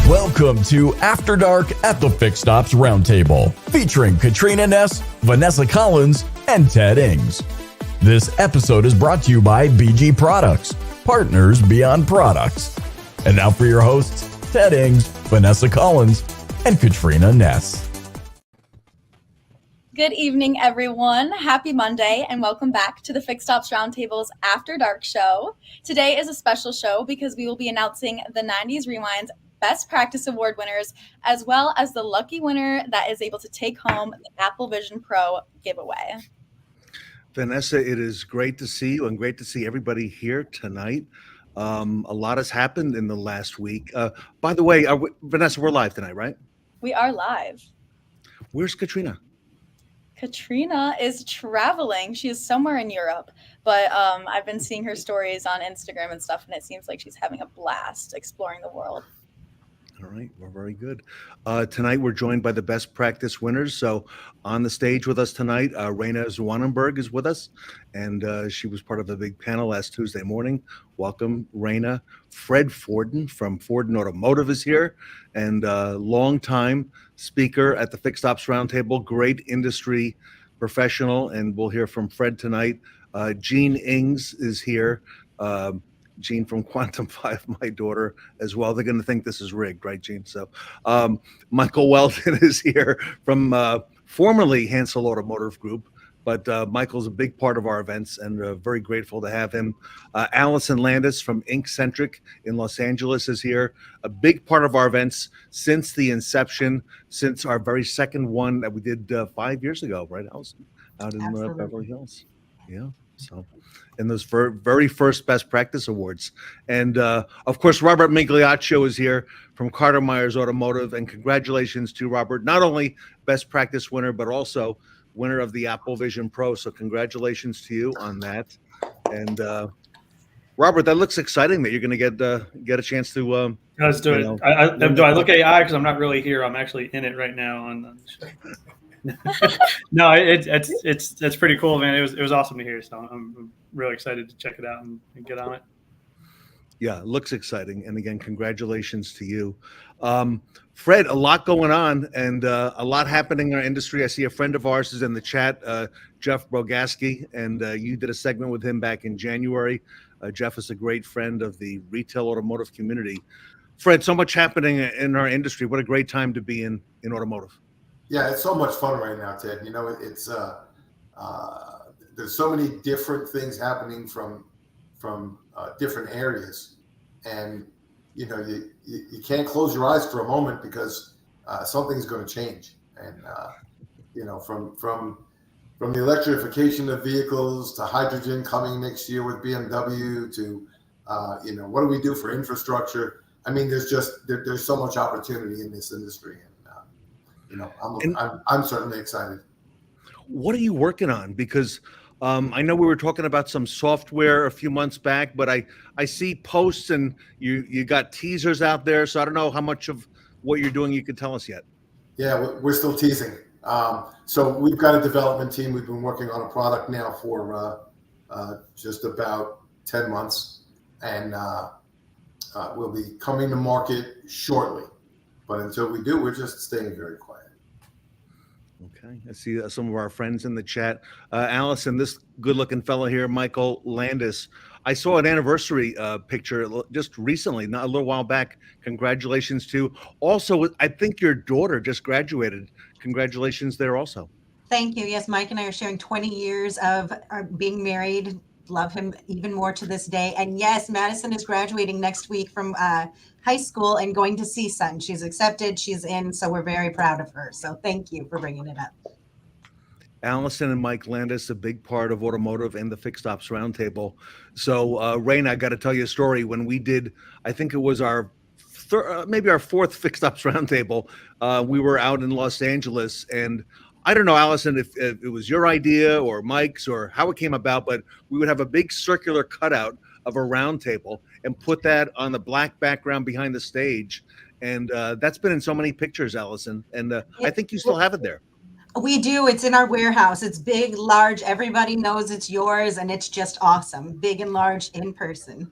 Welcome to After Dark at the Fixed Ops Roundtable, featuring Katrina Ness, Vanessa Collins, and Ted Ings. This episode is brought to you by BG Products, partners beyond products. And now for your hosts, Ted Ings, Vanessa Collins, and Katrina Ness. Good evening, everyone. Happy Monday, and welcome back to the Fixed Ops Roundtable's After Dark show. Today is a special show because we will be announcing the 90s Rewind's Best Practice Award winners, as well as the lucky winner that is able to take home the Apple Vision Pro giveaway. Vanessa, it is great to see you and great to see everybody here tonight. A lot has happened in the last week. By the way, Vanessa, we're live tonight, right? We are live. Where's Katrina? Katrina is traveling. She is somewhere in Europe, but I've been seeing her stories on Instagram and stuff, and it seems like she's having a blast exploring the world. All right, we're very good. Tonight, we're joined by the best practice winners. So on the stage with us tonight, Raina Zwanenberg is with us, and she was part of a big panel last Tuesday morning. Welcome, Raina. Fred Fordin from Fordin Automotive is here, and longtime speaker at the Fixed Ops Roundtable, great industry professional, and we'll hear from Fred tonight. Jean Ings is here. Jean from Quantum 5, my daughter, as well. They're going to think this is rigged, right, Jean? So Michael Weldon is here from formerly Hansel Automotive Group, but Michael's a big part of our events, and very grateful to have him. Alyson Landis from Inkcentric in Los Angeles is here, a big part of our events since the inception, since our very second one that we did 5 years ago, right, Alyson? Out in Beverly Hills. Yeah, so in those very first Best Practice Awards. And of course, Robert Migliaccio is here from Carter Myers Automotive, and congratulations to Robert, not only Best Practice winner, but also winner of the Apple Vision Pro. So congratulations to you on that. And Robert, that looks exciting that you're going to get a chance to. Let's do it. Do I look AI because I'm not really here? I'm actually in it right now on the show. No, it's pretty cool, man. It was awesome to hear. So I'm really excited to check it out and get on it. Yeah, it looks exciting. And again, congratulations to you. Fred, a lot going on and a lot happening in our industry. I see a friend of ours is in the chat, Jeff Brogaski, and you did a segment with him back in January. Jeff is a great friend of the retail automotive community. Fred, so much happening in our industry. What a great time to be in automotive. Yeah, it's so much fun right now, Ted. You know, it's there's so many different things happening from different areas, and you know you can't close your eyes for a moment because something's going to change. And you know, from the electrification of vehicles to hydrogen coming next year with BMW to you know, what do we do for infrastructure? I mean, there's so much opportunity in this industry. You know, I'm certainly excited. What are you working on? Because I know we were talking about some software a few months back, but I see posts and you got teasers out there. So I don't know how much of what you're doing you can tell us yet. Yeah, we're still teasing. So we've got a development team. We've been working on a product now for just about 10 months, and we'll be coming to market shortly. But until we do, we're just staying very quiet. Okay, I see some of our friends in the chat. Alyson, this good-looking fellow here, Michael Landis. I saw an anniversary picture just recently, not a little while back. Congratulations to. Also, I think your daughter just graduated. Congratulations there also. Thank you. Yes, Mike and I are sharing 20 years of being married. Love him even more to this day. And yes, Madison is graduating next week from high school and going to CSUN. She's accepted. She's in. So we're very proud of her. So thank you for bringing it up. Alyson and Mike Landis, a big part of automotive and the Fixed Ops Roundtable. So, Raina, I got to tell you a story. When we did, I think it was our maybe our fourth Fixed Ops Roundtable, we were out in Los Angeles, and I don't know, Alyson, if it was your idea or Mike's or how it came about, but we would have a big circular cutout of a round table and put that on the black background behind the stage. And that's been in so many pictures, Alyson. And I think you still have it there. We do. It's in our warehouse. It's big, large. Everybody knows it's yours, and it's just awesome. Big and large in person.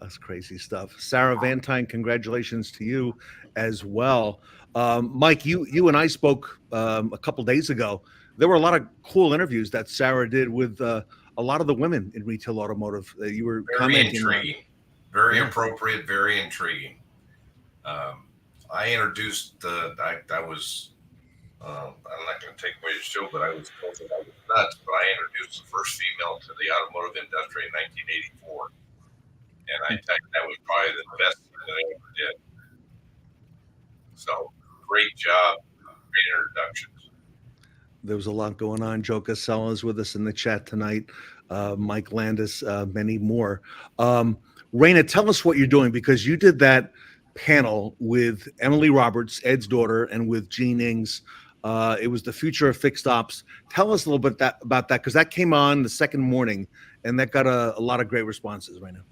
That's crazy stuff. Sarah Vantine, congratulations to you as well. Mike, you and I spoke a couple days ago. There were a lot of cool interviews that Sarah did with a lot of the women in retail automotive that you were Very commenting intriguing, on. very appropriate, very intriguing. I introduced, I was, I'm not going to take away the show, but I was told that I was nuts, but I introduced the first female to the automotive industry in 1984. And I think that was probably the best thing that I ever did. So great job, great introductions. There was a lot going on. Joe Casella is with us in the chat tonight. Mike Landis, many more. Raina, tell us what you're doing, because you did that panel with Emily Roberts, Ed's daughter, and with Gene Ings. It was the future of fixed ops. Tell us a little bit about that, because that came on the second morning, and that got a lot of great responses right now.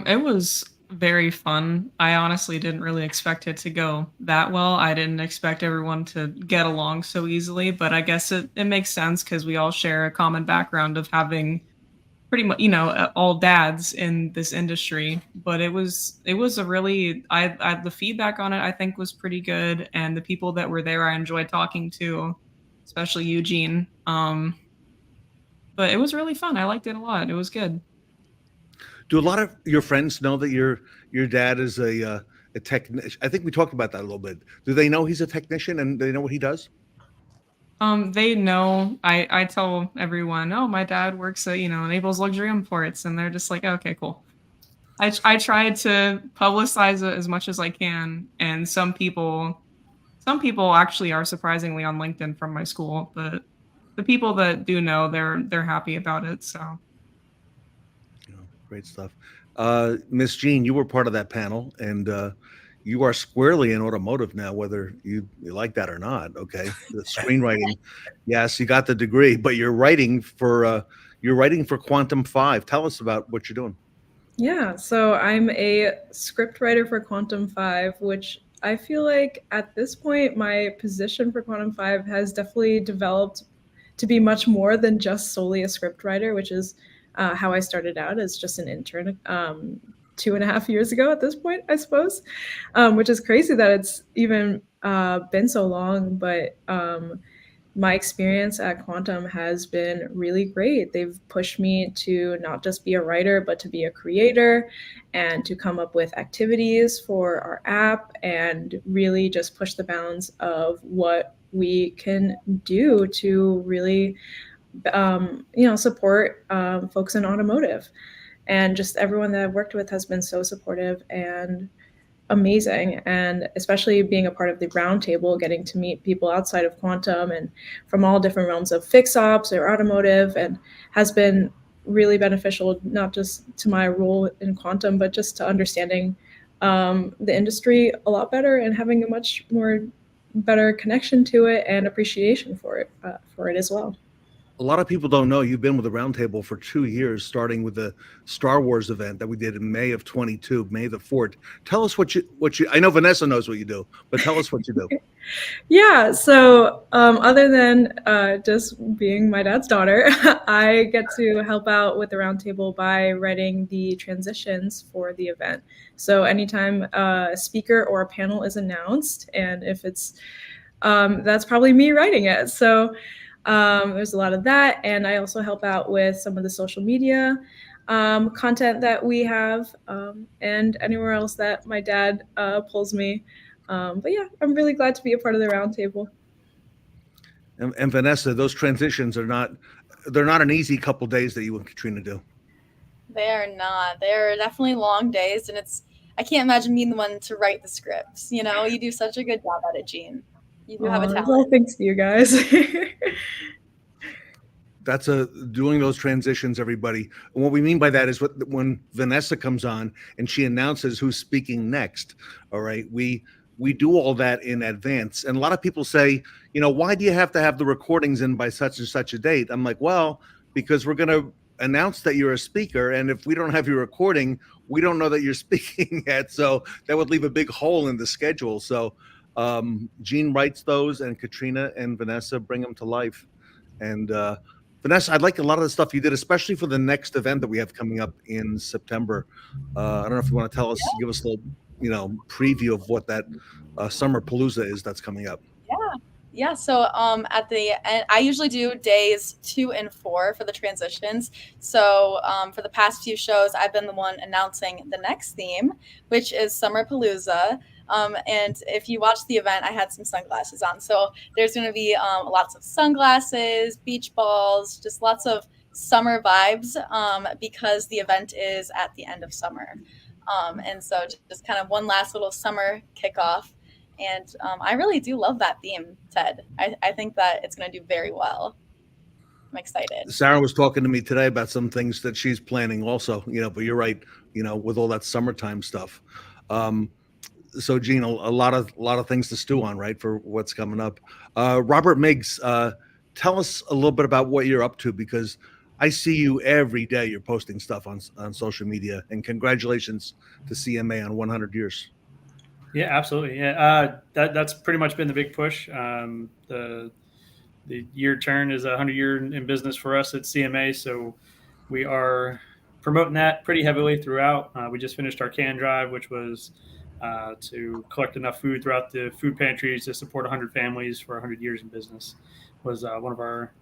It was very fun. I honestly didn't really expect it to go that well. I didn't expect everyone to get along so easily, but I guess it makes sense because we all share a common background of having pretty much, all dads in this industry. But it was a really, the feedback on it, I think, was pretty good. And the people that were there, I enjoyed talking to, especially Eugene. But it was really fun. I liked it a lot. It was good. Do a lot of your friends know that your dad is a technician? I think we talked about that a little bit. Do they know he's a technician and they know what he does? They know. I tell everyone, oh, my dad works at, Naples Luxury Imports, and they're just like, okay, cool. I try to publicize it as much as I can, and some people actually are surprisingly on LinkedIn from my school, but the people that do know, they're happy about it, so. Great stuff. Miss Jean, you were part of that panel, and you are squarely in automotive now, whether you like that or not. Okay, the screenwriting, yes, you got the degree, but you're writing for Quantum 5. Tell us about what you're doing. Yeah, so I'm a script writer for Quantum 5, which I feel like at this point, my position for Quantum 5 has definitely developed to be much more than just solely a script writer, which is how I started out as just an intern 2.5 years ago at this point, I suppose, which is crazy that it's even been so long. But my experience at Quantum has been really great. They've pushed me to not just be a writer, but to be a creator and to come up with activities for our app and really just push the bounds of what we can do to really support folks in automotive. And just everyone that I've worked with has been so supportive and amazing. And especially being a part of the roundtable, getting to meet people outside of Quantum and from all different realms of fix ops or automotive, and has been really beneficial, not just to my role in Quantum, but just to understanding the industry a lot better and having a much more better connection to it and appreciation for it as well. A lot of people don't know you've been with the Roundtable for 2 years, starting with the Star Wars event that we did in May of 22, May the 4th. Tell us what you. I know Vanessa knows what you do, but tell us what you do. Yeah, so other than just being my dad's daughter, I get to help out with the Roundtable by writing the transitions for the event. So anytime a speaker or a panel is announced, and if it's that's probably me writing it. So there's a lot of that, and I also help out with some of the social media content that we have, and anywhere else that my dad pulls me. But yeah, I'm really glad to be a part of the Roundtable. And Vanessa, those transitions they're not an easy couple days that you and Katrina do. They are not. They're definitely long days, and I can't imagine being the one to write the scripts. You do such a good job at it, Jean. You do have a talent. Well, thanks to you guys. That's doing those transitions, everybody. And what we mean by that is when Vanessa comes on and she announces who's speaking next. All right, we do all that in advance. And a lot of people say, why do you have to have the recordings in by such and such a date? I'm like, well, because we're going to announce that you're a speaker, and if we don't have your recording, we don't know that you're speaking yet. So that would leave a big hole in the schedule. So Jean writes those, and Katrina and Vanessa bring them to life. And Vanessa, I like a lot of the stuff you did, especially for the next event that we have coming up in September. I don't know if you want to tell us, give us a little, preview of what that summer Palooza is that's coming up. Yeah. So at the end, I usually do days 2 and 4 for the transitions. So for the past few shows, I've been the one announcing the next theme, which is Summer Palooza. And if you watch the event, I had some sunglasses on. So there's going to be lots of sunglasses, beach balls, just lots of summer vibes because the event is at the end of summer. And so just kind of one last little summer kickoff. And I really do love that theme, Ted. I think that it's going to do very well. I'm excited. Sarah was talking to me today about some things that she's planning also, but you're right, with all that summertime stuff. So Gene, a lot of things to stew on, right, for what's coming up. Robert Miggs, tell us a little bit about what you're up to, because I see you every day. You're posting stuff on social media, and congratulations to CMA on 100 years. Yeah, absolutely. Yeah, that's pretty much been the big push. The year turn is 100 year in business for us at CMA, so we are promoting that pretty heavily throughout. We just finished our can drive, which was to collect enough food throughout the food pantries to support 100 families for 100 years in business. Was one of our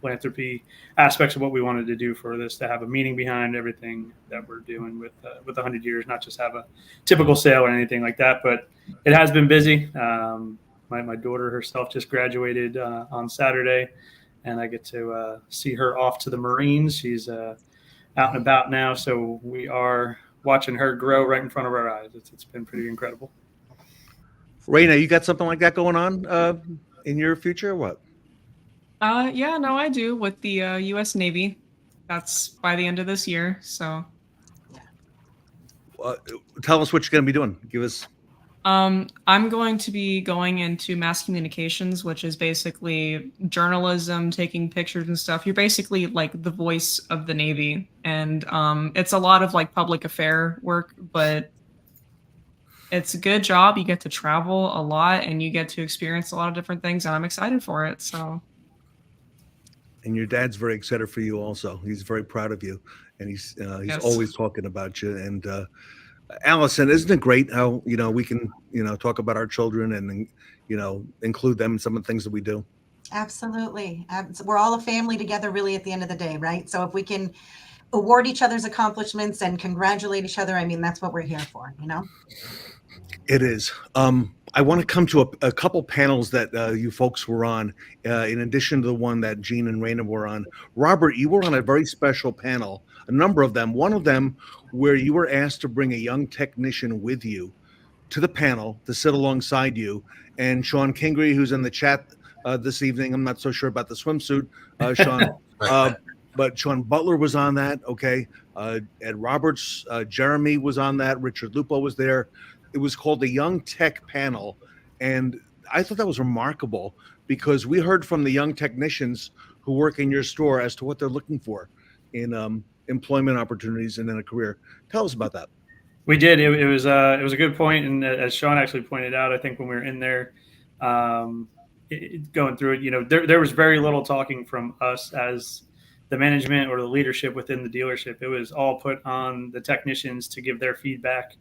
philanthropy aspects of what we wanted to do for this, to have a meaning behind everything that we're doing with 100 years, not just have a typical sale or anything like that. But it has been busy. My daughter herself just graduated on Saturday, and I get to see her off to the Marines. She's out and about now, so we are watching her grow right in front of our eyes. It's been pretty incredible. Raina, you got something like that going on in your future or what? Yeah, no, I do with the U.S. Navy. That's by the end of this year. So, tell us what you're going to be doing. Give us. I'm going to be going into mass communications, which is basically journalism, taking pictures and stuff. You're basically like the voice of the Navy, and it's a lot of like public affair work, but it's a good job. You get to travel a lot, and you get to experience a lot of different things, and I'm excited for it. So. And your dad's very excited for you also. He's very proud of you, and he's Yes. always talking about you. And Alyson, isn't it great how we can talk about our children and include them in some of the things that we do? Absolutely. We're all a family together, really, at the end of the day, right? So if we can award each other's accomplishments and congratulate each other, I mean, that's what we're here for, It is. I want to come to a couple panels that you folks were on, in addition to the one that Gene and Raina were on. Robert, you were on a very special panel, a number of them. One of them where you were asked to bring a young technician with you to the panel to sit alongside you. And Sean Kingery, who's in the chat this evening, I'm not so sure about the swimsuit, Sean, but Sean Butler was on that. Okay. Ed Roberts, Jeremy was on that. Richard Lupo was there. It was called the Young Tech Panel, and I thought that was remarkable because we heard from the young technicians who work in your store as to what they're looking for in employment opportunities and in a career. Tell us about that. We did. It was a good point, and as Sean actually pointed out, I think when we were in there going through it, there was very little talking from us as the management or the leadership within the dealership. It was all put on the technicians to give their feedback.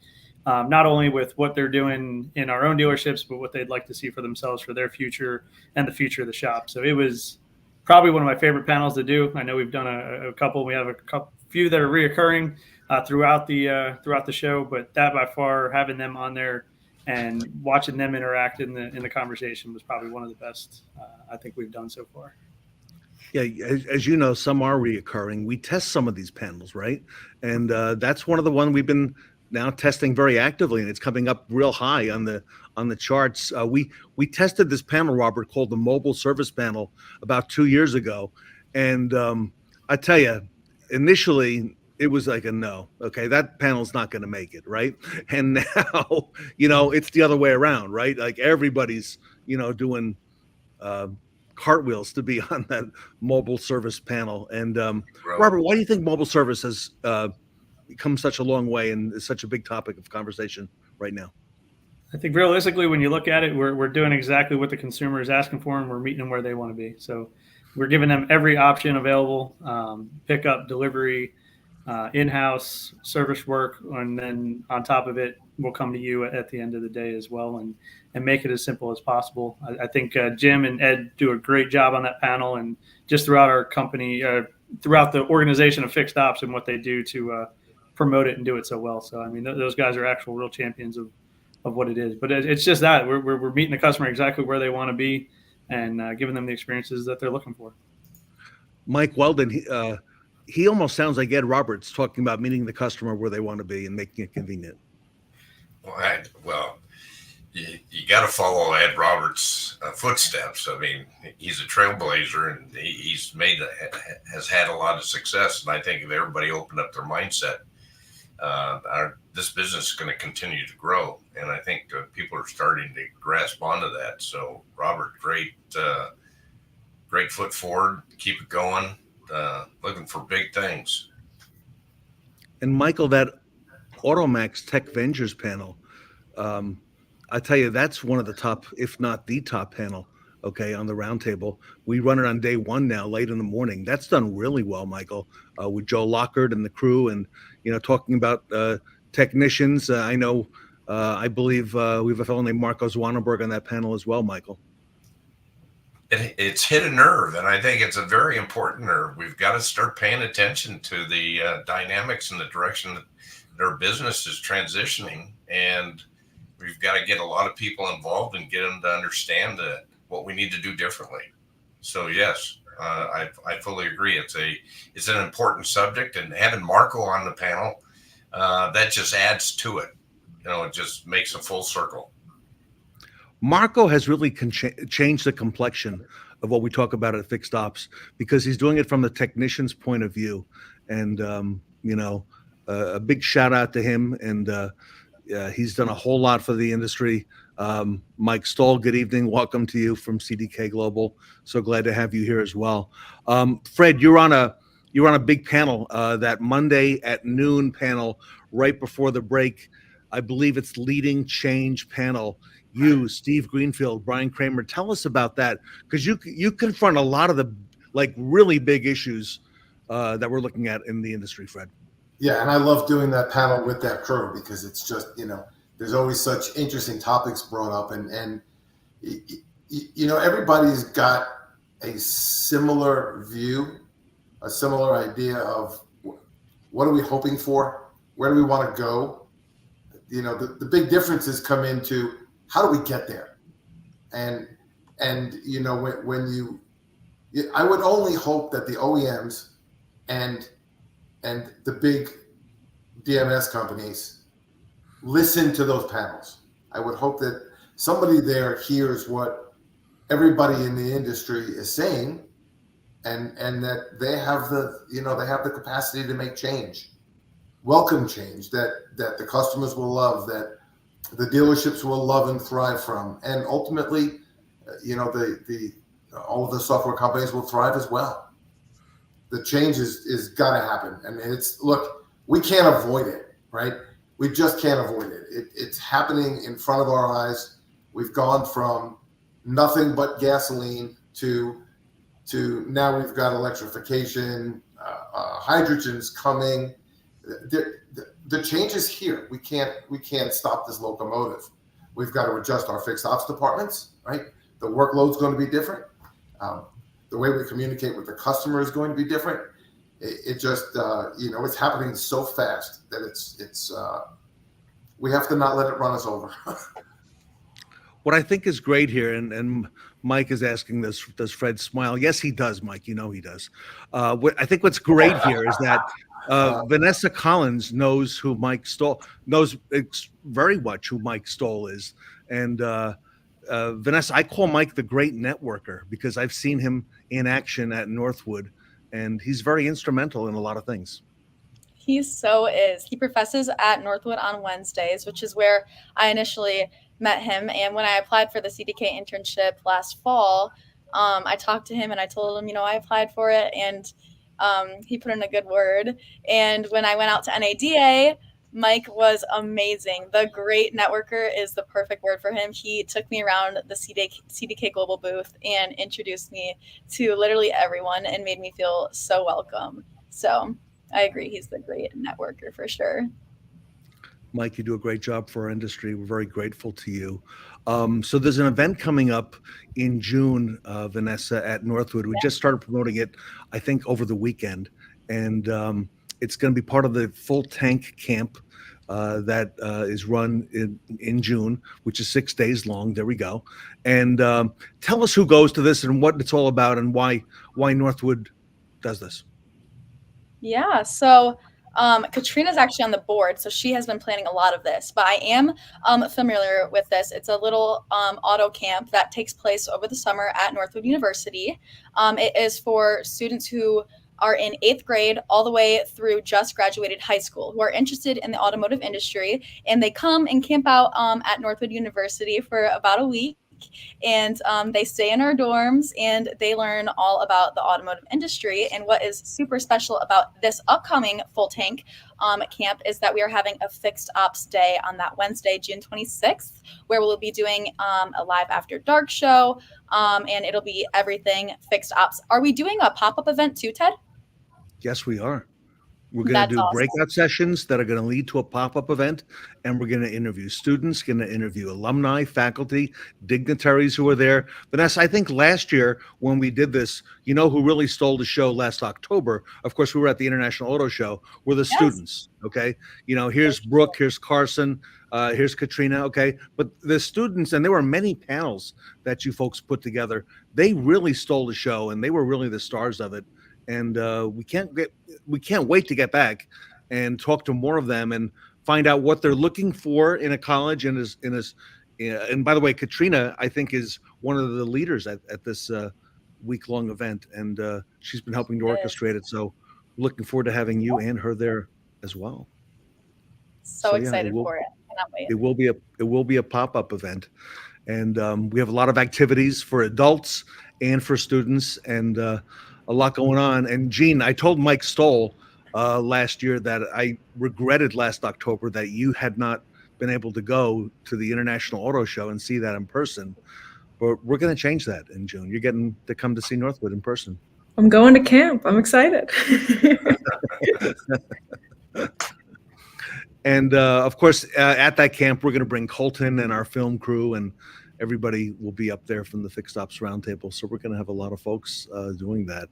Not only with what they're doing in our own dealerships, but what they'd like to see for themselves for their future and the future of the shop. So it was probably one of my favorite panels to do. I know we've done a couple. We have a few that are reoccurring throughout the show, but that by far, having them on there and watching them interact in the conversation was probably one of the best I think we've done so far. Yeah, as you know, some are reoccurring. We test some of these panels, right? And that's one of the one we've been now testing very actively, and it's coming up real high on the charts. We tested this panel, Robert, called the Mobile Service Panel about 2 years ago, and I tell you, initially it was like a no. Okay, that panel's not going to make it, right? And now it's the other way around, right? Like everybody's doing cartwheels to be on that Mobile Service Panel. And Robert, why do you think mobile service has become such a long way and is such a big topic of conversation right now? I think realistically, when you look at it, we're doing exactly what the consumer is asking for, and we're meeting them where they want to be. So we're giving them every option available, pickup, delivery, in-house service work, and then on top of it, we'll come to you at the end of the day as well, and make it as simple as possible. I think Jim and Ed do a great job on that panel, and just throughout our company, throughout the organization of Fixed Ops and what they do to promote it and do it so well. So, I mean, those guys are actual real champions of what it is. But it's just that we're meeting the customer exactly where they want to be, and giving them the experiences that they're looking for. Mike Weldon, he almost sounds like Ed Roberts talking about meeting the customer where they want to be and making it convenient. Well, you got to follow Ed Roberts' footsteps. I mean, he's a trailblazer, and has had a lot of success. And I think if everybody opened up their mindset, this business is going to continue to grow. And I think people are starting to grasp onto that. So, Robert, great foot forward. Keep it going. Looking for big things. And Michael, that Automax Tech Ventures panel, I tell you, that's one of the top, if not the top panel, okay, on the roundtable. We run it on day one now, late in the morning. That's done really well, Michael, with Joe Lockhart and the crew, and, talking about technicians. I believe we have a fellow named Marco Zwanenberg on that panel as well, Michael. It's hit a nerve, and I think it's a very important nerve. We've got to start paying attention to the dynamics and the direction that their business is transitioning, and we've got to get a lot of people involved and get them to understand what we need to do differently. So yes, I fully agree. It's an important subject, and having Marco on the panel, that just adds to it. It just makes a full circle. Marco has really changed the complexion of what we talk about at Fixed Ops, because he's doing it from the technician's point of view. And, a big shout out to him. And he's done a whole lot for the industry. Mike Stoll, good evening. Welcome to you from CDK Global. So glad to have you here as well. Fred, you're on a big panel, that Monday at noon panel right before the break. I believe it's Leading Change panel. You, Steve Greenfield, Brian Kramer, tell us about that, because you confront a lot of the really big issues that we're looking at in the industry, Fred. Yeah, and I love doing that panel with that crew, because it's just, there's always such interesting topics brought up, and everybody's got a similar view, a similar idea of what are we hoping for, where do we want to go. The big differences come into how do we get there, and when I would only hope that the OEMs and the big DMS companies listen to those panels. I would hope that somebody there hears what everybody in the industry is saying, and that they have the capacity to make change, welcome change that the customers will love, that the dealerships will love and thrive from, and ultimately, all of the software companies will thrive as well. The change is got to happen. I mean, we can't avoid it, right? We just can't avoid it. It's happening in front of our eyes. We've gone from nothing but gasoline to now we've got electrification, hydrogen's coming. The change is here. We can't stop this locomotive. We've got to adjust our fixed ops departments, right? The workload's going to be different. The way we communicate with the customer is going to be different. It just, it's happening so fast that it's we have to not let it run us over. What I think is great here, and Mike is asking this, does Fred smile? Yes, he does, Mike. You know he does. I think what's great here is that Vanessa Collins knows who Mike Stoll knows very much who Mike Stoll is, and Vanessa, I call Mike the great networker because I've seen him in action at Northwood, and he's very instrumental in a lot of things. He so is. He professes at Northwood on Wednesdays, which is where I initially met him. And when I applied for the CDK internship last fall, I talked to him and I told him, I applied for it, and he put in a good word. And when I went out to NADA, Mike was amazing. The great networker is the perfect word for him. He took me around the CDK Global booth and introduced me to literally everyone and made me feel so welcome. So I agree. He's the great networker for sure. Mike, you do a great job for our industry. We're very grateful to you. So there's an event coming up in June, Vanessa, at Northwood. We just started promoting it, I think, over the weekend. And it's going to be part of the full tank camp that is run in June, which is 6 days long. There we go. And tell us who goes to this and what it's all about and why Northwood does this. Yeah, so Katrina's actually on the board, so she has been planning a lot of this, but I am familiar with this. It's a little auto camp that takes place over the summer at Northwood University. It is for students who are in 8th grade all the way through just graduated high school who are interested in the automotive industry, and they come and camp out at Northwood University for about a week. And they stay in our dorms and they learn all about the automotive industry. And what is super special about this upcoming full tank camp is that we are having a fixed ops day on that Wednesday, June 26th, where we'll be doing a live after dark show, and it'll be everything fixed ops. Are we doing a pop-up event too, Ted? Yes, we are. We're going to do breakout sessions that are going to lead to a pop-up event, and we're going to interview students, going to interview alumni, faculty, dignitaries who are there. Vanessa, I think last year when we did this, you know who really stole the show last October? Of course, we were at the International Auto Show, were the students, okay? You know, here's Brooke, here's Carson, here's Katrina, okay? But the students, and there were many panels that you folks put together, they really stole the show, and they were really the stars of it. And we can't wait to get back and talk to more of them and find out what they're looking for in a college and by the way, Katrina, I think, is one of the leaders at this week-long event, and she's been helping to orchestrate it. So looking forward to having you and her there as well. So excited for it. Cannot wait. It will be a pop-up event, and we have a lot of activities for adults and for students, and a lot going on. And Gene, I told Mike Stoll last year that I regretted last October that you had not been able to go to the International Auto Show and see that in person. But we're going to change that in June. You're getting to come to see Northwood in person. I'm going to camp. I'm excited. And of course, at that camp, we're going to bring Colton and our film crew, and everybody will be up there from the Fixed Ops Roundtable. So we're going to have a lot of folks doing that.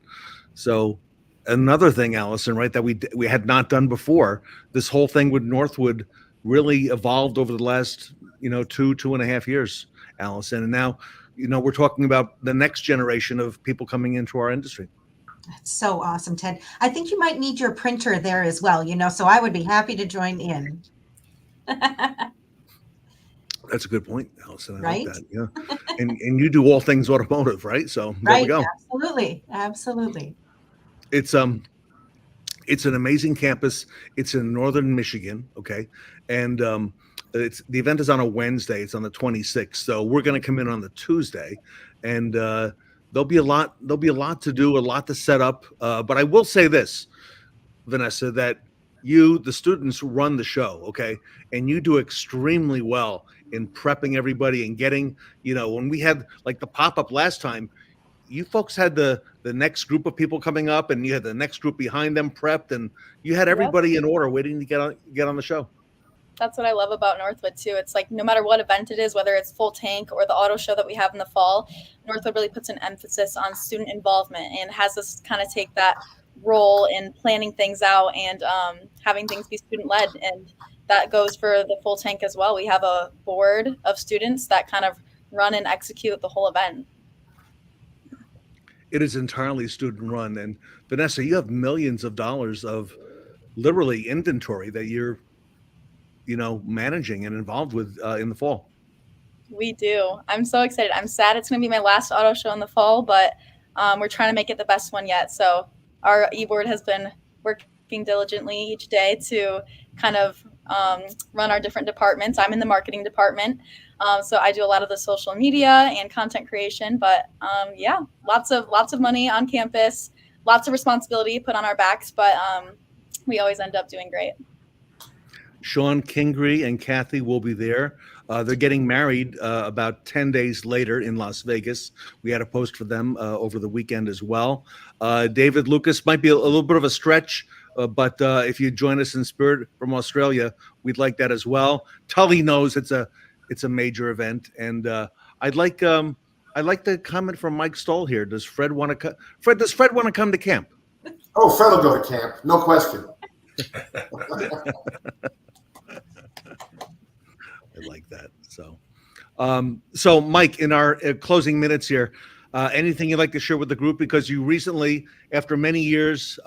So another thing, Alyson, right, that we had not done before, this whole thing with Northwood really evolved over the last, 2.5 years, Alyson. And now, we're talking about the next generation of people coming into our industry. That's so awesome, Ted. I think you might need your printer there as well, so I would be happy to join in. That's a good point, Alyson. I right? like that. Yeah. and you do all things automotive, right? So there we go. Absolutely. It's an amazing campus. It's in northern Michigan, okay? And the event is on a Wednesday. It's on the 26th. So we're going to come in on the Tuesday, and there'll be a lot to do, a lot to set up. But I will say this, Vanessa, that you, the students, run the show, okay? And you do extremely well in prepping everybody and getting, when we had like the pop-up last time, you folks had the next group of people coming up, and you had the next group behind them prepped, and you had everybody in order waiting to get on the show. That's what I love about Northwood too. It's like no matter what event it is, whether it's full tank or the auto show that we have in the fall, Northwood really puts an emphasis on student involvement and has us kind of take that role in planning things out and having things be student led. And that goes for the full tank as well. We have a board of students that kind of run and execute the whole event. It is entirely student run. And Vanessa, you have millions of dollars of literally inventory that you're, managing and involved with in the fall. We do. I'm so excited. I'm sad it's going to be my last auto show in the fall, but we're trying to make it the best one yet. So our e-board has been working diligently each day to kind of run our different departments. I'm in the marketing department, so I do a lot of the social media and content creation. But lots of money on campus, lots of responsibility put on our backs, but we always end up doing great. Sean Kingery and Kathy will be there. They're getting married about 10 days later in Las Vegas. We had a post for them over the weekend as well. David Lucas might be a little bit of a stretch, but if you join us in spirit from Australia, we'd like that as well. Tully knows it's a major event, and I'd like the comment from Mike Stoll here. Does Fred want to come? Does Fred want to come to camp? Oh, Fred will go to camp, no question. I like that. So Mike, in our closing minutes here, anything you'd like to share with the group? Because you recently, after many years,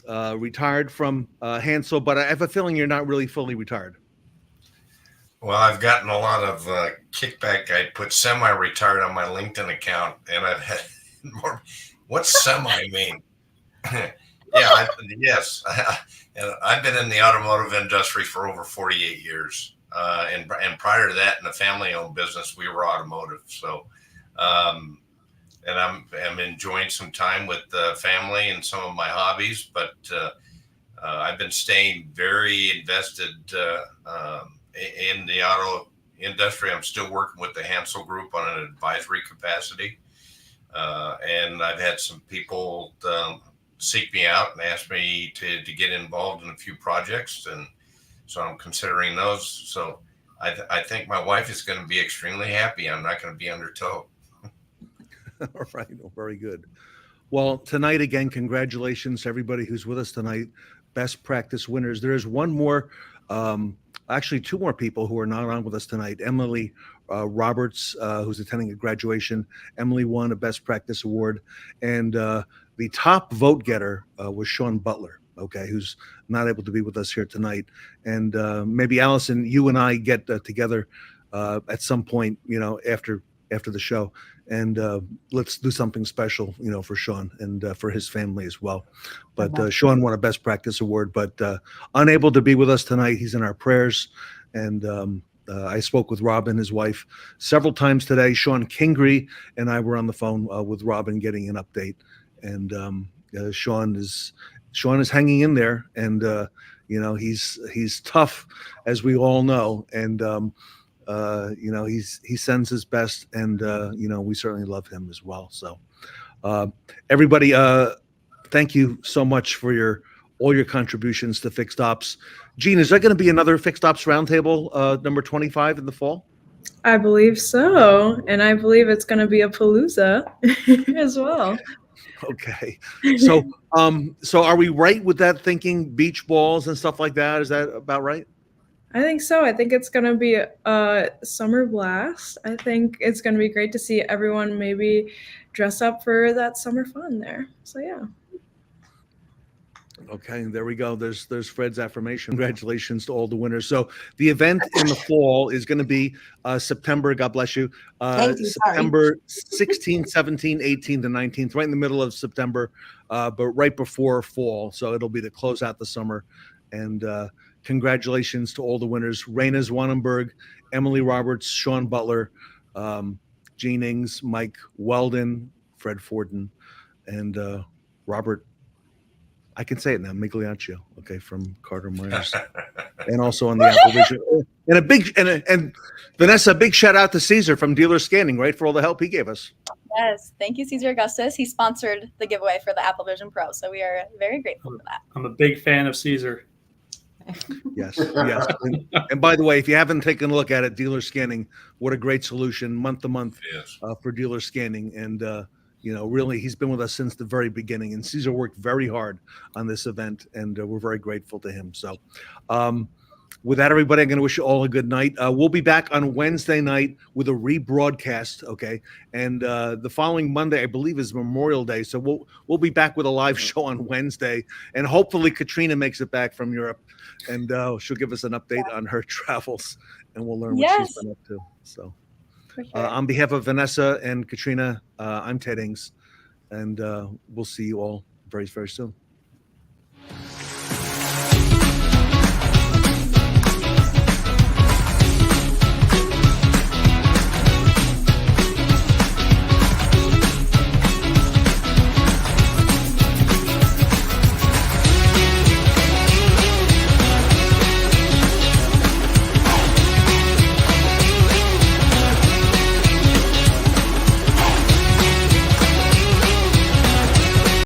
retired from Hansel, but I have a feeling you're not really fully retired. Well, I've gotten a lot of kickback. I put semi-retired on my LinkedIn account, and I've had more. What's semi mean? Yes. I've been in the automotive industry for over 48 years. And prior to that, in the family-owned business, we were automotive. So, and I'm enjoying some time with the family and some of my hobbies, but I've been staying very invested in the auto industry. I'm still working with the Hansel Group on an advisory capacity. And I've had some people seek me out and ask me to get involved in a few projects. And so I'm considering those. So I think my wife is going to be extremely happy. I'm not going to be undertow. All right. Well, very good. Well, tonight, again, congratulations to everybody who's with us tonight. Best practice winners. There is one more, actually two more people who are not on with us tonight. Emily Roberts, who's attending a graduation. Emily won a best practice award. And the top vote getter was Sean Butler, okay, who's not able to be with us here tonight. And maybe Alyson, you and I get together at some point, after the show, and let's do something special, for Sean and for his family as well. But Sean won a best practice award, but unable to be with us tonight. He's in our prayers. And I spoke with Robin, his wife, several times today. Sean Kingery and I were on the phone with Robin getting an update. And Sean is hanging in there, and he's tough, as we all know, and he sends his best, and we certainly love him as well. So everybody, thank you so much for all your contributions to Fixed Ops. Gene, is there going to be another Fixed Ops Roundtable number 25 in the fall? I believe so, and I believe it's going to be a Palooza as well. Okay. So are we right with that thinking, beach balls and stuff like that? Is that about right? I think so. I think it's going to be a summer blast. I think it's going to be great to see everyone maybe dress up for that summer fun there. So, yeah. Okay, there we go. There's Fred's affirmation. Congratulations to all the winners. So the event in the fall is going to be September, God bless you, September 16th, 17th, 18th, and 19th, right in the middle of September, but right before fall. So it'll be to close out the summer. And congratulations to all the winners. Raina Zwanenberg, Emily Roberts, Sean Butler, Gene Ings, Mike Weldon, Fred Fordin, and Robert, I can say it now, Migliaccio, okay, from Carter Myers, and also on the Apple Vision. And Vanessa, a big shout out to Caesar from Dealer Scanning, right, for all the help he gave us. Yes, thank you, Caesar Augustus. He sponsored the giveaway for the Apple Vision Pro, so we are very grateful for that. I'm a big fan of Caesar. Yes. And by the way, if you haven't taken a look at it, Dealer Scanning, what a great solution, month to month, for Dealer Scanning. And really, he's been with us since the very beginning, and Caesar worked very hard on this event, and we're very grateful to him. So with that, everybody, I'm going to wish you all a good night. We'll be back on Wednesday night with a rebroadcast, okay? And the following Monday, I believe, is Memorial Day, so we'll be back with a live show on Wednesday, and hopefully Katrina makes it back from Europe, and she'll give us an update on her travels, and we'll learn what she's been up to. So. On behalf of Vanessa and Katrina, I'm Ted Ings, and we'll see you all very, very soon.